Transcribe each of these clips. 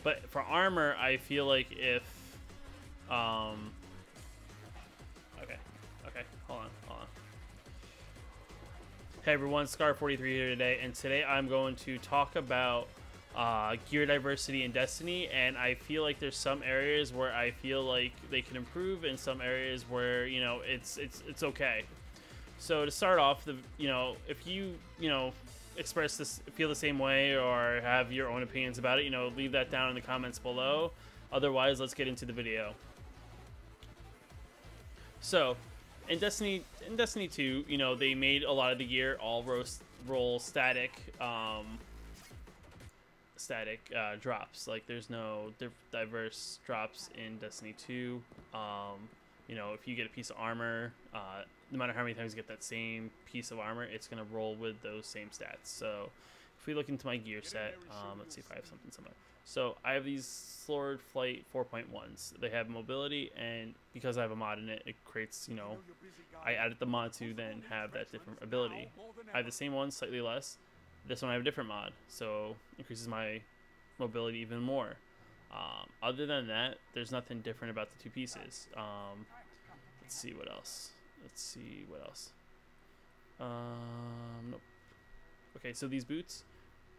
But for armor, I feel like if um, okay, okay, hold on. Hey everyone, Scar43 here today, and today I'm going to talk about gear diversity in Destiny, and I feel like there's some areas where I feel like they can improve, and some areas where it's okay. So to start off, if you express this, feel the same way, or have your own opinions about it, leave that down in the comments below. Otherwise, let's get into the video. So, in Destiny 2, they made a lot of the gear all roll static, drops. Like, there's no diverse drops in Destiny 2. If you get a piece of armor, no matter how many times you get that same piece of armor, it's gonna roll with those same stats. So, if we look into my gear set, let's see if I have something somewhere. So I have these Sword Flight 4.1s. They have mobility, and because I have a mod in it, it creates, I added the mod to then have that different ability. I have the same one, slightly less. This one I have a different mod, so increases my mobility even more. Other than that, there's nothing different about the two pieces. Let's see what else. Nope. Okay, so these boots,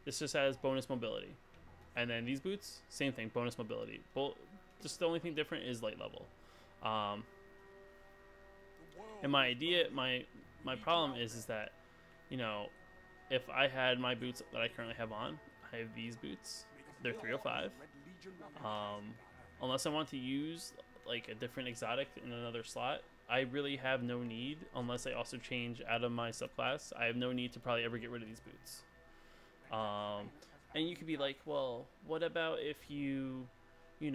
this just has bonus mobility. And then these boots, same thing, bonus mobility. Just the only thing different is light level. And my problem is that, if I had my boots that I currently have on, I have these boots. They're 305. Unless I want to use like a different exotic in another slot, I really have no need, unless I also change out of my subclass, I have no need to probably ever get rid of these boots. And you could be like, well, what about if you, they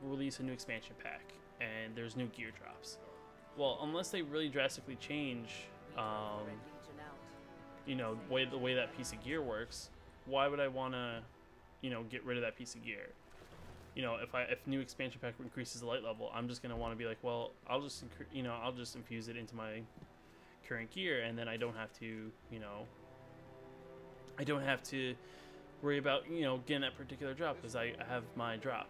release a new expansion pack and there's new gear drops. Well, unless they really drastically change, the way that piece of gear works, why would I want to, get rid of that piece of gear? If new expansion pack increases the light level, I'm just gonna want to be like, well, I'll just infuse it into my current gear, and then I don't have to, worry about, getting that particular drop because I have my drop.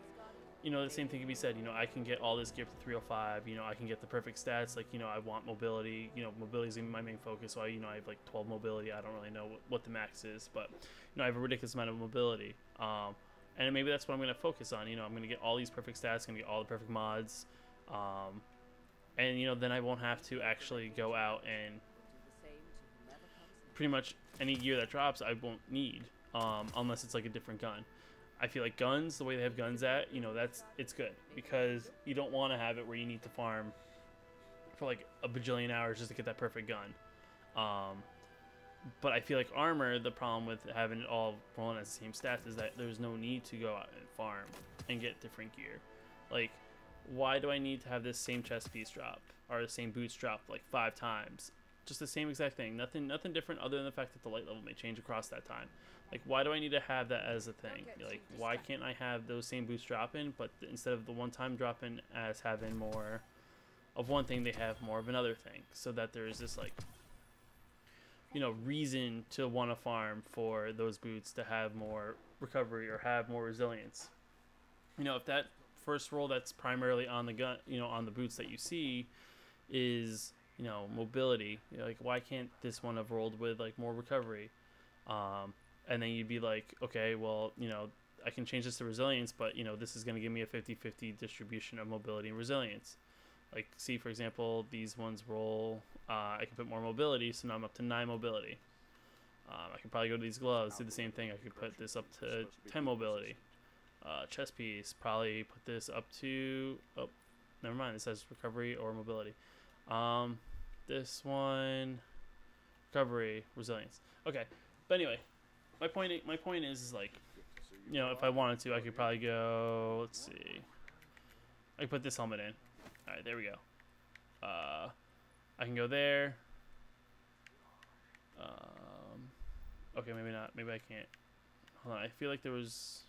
The same thing can be said, I can get all this gear to 305, I can get the perfect stats, like, I want mobility, mobility is my main focus, so I have like 12 mobility. I don't really know what the max is, but, I have a ridiculous amount of mobility, and maybe that's what I'm going to focus on. I'm going to get all these perfect stats, going to get all the perfect mods, and, then I won't have to actually go out and pretty much any gear that drops I won't need, unless it's like a different gun. I feel like guns, the way they have guns at, it's good, because you don't want to have it where you need to farm for like a bajillion hours just to get that perfect gun. But I feel like armor, the problem with having it all rolling at the same stats is that there's no need to go out and farm and get different gear. Like, why do I need to have this same chest piece drop or the same boots drop like 5 times? Just the same exact thing. Nothing different other than the fact that the light level may change across that time. Like, why do I need to have that as a thing? Like, why can't I have those same boots drop in, but instead of the one time drop in as having more of one thing, they have more of another thing, so that there is this like, reason to want to farm for those boots to have more recovery or have more resilience. If that first roll that's primarily on the gun, on the boots that you see is, mobility, like, why can't this one have rolled with like more recovery? And then you'd be like, okay, well, I can change this to resilience, but this is going to give me a 50-50 distribution of mobility and resilience. Like, see, for example, these ones roll, I can put more mobility, so now I'm up to 9 mobility. I can probably go to these gloves, do the same thing. I could put this up to 10 mobility. Chest piece, probably put this up to, oh, never mind, this has recovery or mobility. This one, recovery, resilience. Okay, but anyway, my point is like, if I wanted to, I could probably go, let's see, I could put this helmet in. All right, there we go. I can go there. Okay, maybe not. Maybe I can't. Hold on. I feel like there was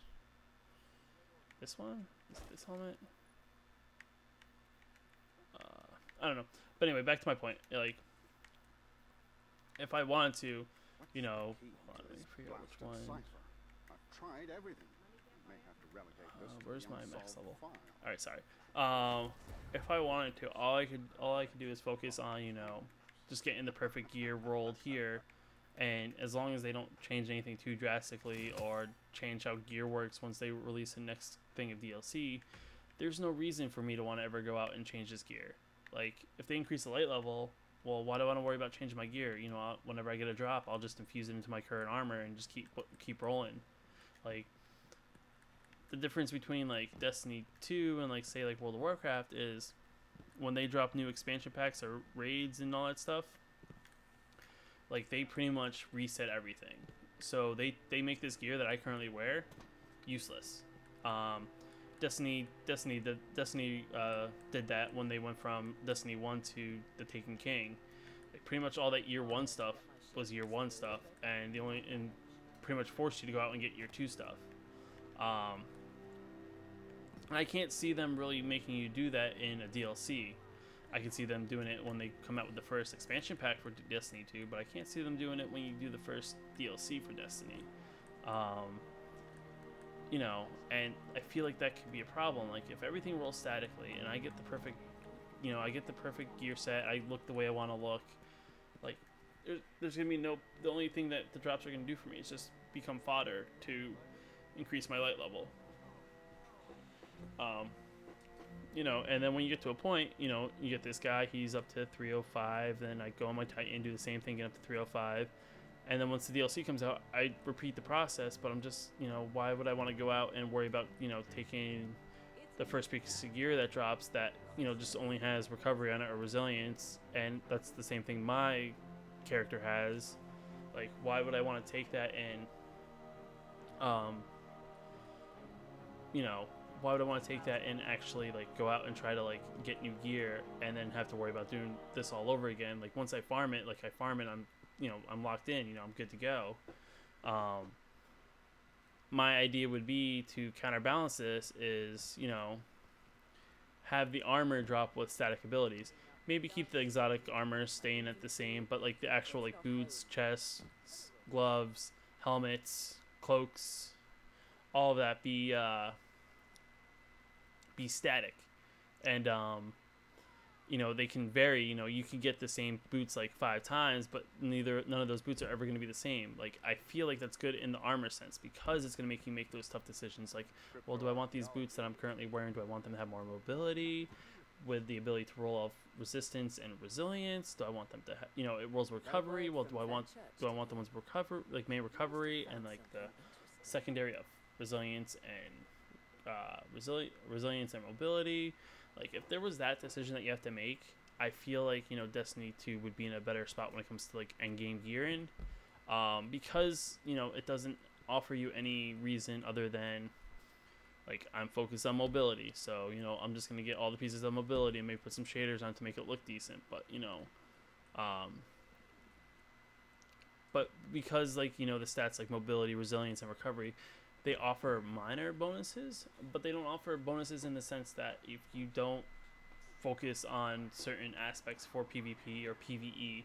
this one. This helmet. I don't know. But anyway, back to my point. Like, if I wanted to, hold on, let me figure out which one. tried everything. You may have to relegate this to Where's the my max unsolved level? file. All right, sorry. If I wanted to, all I could do is focus on, you know, just getting the perfect gear rolled here, and as long as they don't change anything too drastically or change how gear works once they release the next thing of DLC, there's no reason for me to want to ever go out and change this gear. Like, if they increase the light level, well, why do I want to worry about changing my gear? You know, whenever I get a drop, I'll just infuse it into my current armor and just keep rolling. Like, the difference between like Destiny 2 and like say like World of Warcraft is when they drop new expansion packs or raids and all that stuff, like they pretty much reset everything. So they make this gear that I currently wear useless. Destiny did that when they went from Destiny 1 to the Taken King. Like pretty much all that year 1 stuff was year 1 stuff, and pretty much forced you to go out and get year 2 stuff. I can't see them really making you do that in a DLC. I can see them doing it when they come out with the first expansion pack for Destiny 2, but I can't see them doing it when you do the first DLC for Destiny. You know, and I feel like that could be a problem. Like if everything rolls statically and I get the perfect, you know, I get the perfect gear set, I look the way I want to look, like there's gonna be the only thing that the drops are gonna do for me is just become fodder to increase my light level. You know, and then when you get to a point, you know, you get this guy, he's up to 305, then I go on my Titan, do the same thing, get up to 305, and then once the DLC comes out, I repeat the process, but I'm just, you know, why would I want to go out and worry about, you know, taking the first piece of gear that drops that, you know, just only has recovery on it or resilience, and that's the same thing my character has. Like, why would I want to take that and, you know, why would I want to take that and actually like go out and try to like get new gear and then have to worry about doing this all over again? Like once I farm it, I'm, you know, I'm locked in, you know, I'm good to go. My idea would be to counterbalance this is, you know, have the armor drop with static abilities. Maybe keep the exotic armor staying at the same, but like the actual like boots, chests, gloves, helmets, cloaks, all of that be static. And you know, they can vary. You know, you can get the same boots like 5 times, but none of those boots are ever going to be the same. Like I feel like that's good in the armor sense because it's going to make you make those tough decisions. Like, well, do I want these boots that I'm currently wearing? Do I want them to have more mobility with the ability to roll off resistance and resilience? Do I want them to you know, it rolls recovery? Well, do I want the ones with recover, like main recovery and like the secondary of resilience and resilience and mobility? Like if there was that decision that you have to make, I feel like, you know, Destiny 2 would be in a better spot when it comes to like end game gearing, because, you know, it doesn't offer you any reason other than like I'm focused on mobility, so, you know, I'm just gonna get all the pieces of mobility and maybe put some shaders on to make it look decent. But, you know, but because, like, you know, the stats like mobility, resilience, and recovery, they offer minor bonuses, but they don't offer bonuses in the sense that if you don't focus on certain aspects for PvP or PvE,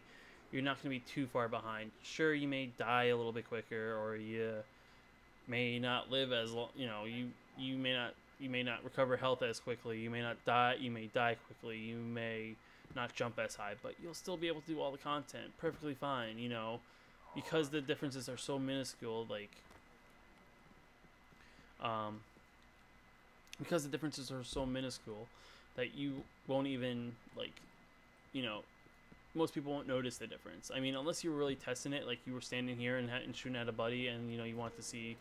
you're not going to be too far behind. Sure, you may die a little bit quicker, or you may not live as long. You know, you may not recover health as quickly. You may not die. You may die quickly. You may not jump as high, but you'll still be able to do all the content perfectly fine. You know, because the differences are so minuscule. Like, because the differences are so minuscule that you won't even, like, you know, most people won't notice the difference. I mean, unless you were really testing it, like you were standing here and shooting at a buddy, and, you know, you want to see,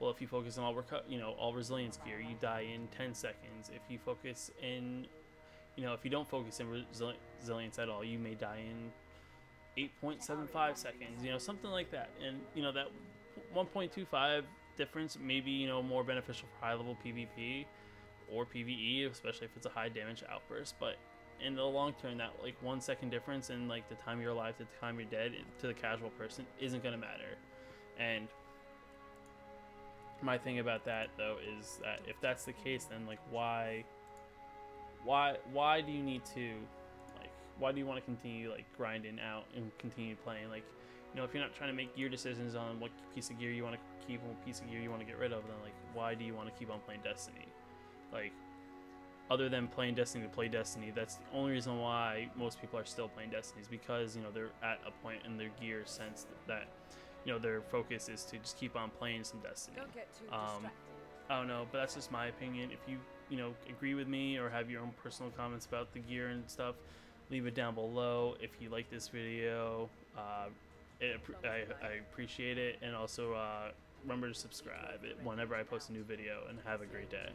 well, if you focus on all resilience gear, you die in 10 seconds. If you focus in, you know, if you don't focus in resilience at all, you may die in 8.75 seconds, you know, something like that. And, you know, that 1.25 difference may be, you know, more beneficial for high level PvP or PvE, especially if it's a high damage outburst. But in the long term, that like 1 second difference in like the time you're alive to the time you're dead to the casual person isn't going to matter. And my thing about that, though, is that if that's the case, then like why do you need to, like, why do you want to continue like grinding out and continue playing? Like, You know, if you're not trying to make gear decisions on what piece of gear you want to keep and what piece of gear you want to get rid of, then like, why do you want to keep on playing Destiny? Like, other than playing Destiny to play Destiny, that's the only reason why most people are still playing Destiny, is because, you know, they're at a point in their gear sense that, you know, their focus is to just keep on playing some Destiny. Don't get too distracted. I don't know, but that's just my opinion. If you know, agree with me or have your own personal comments about the gear and stuff, leave it down below. If you like this video, I appreciate it, and also remember to subscribe whenever I post a new video, and have a great day.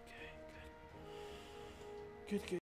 Okay, good. Good.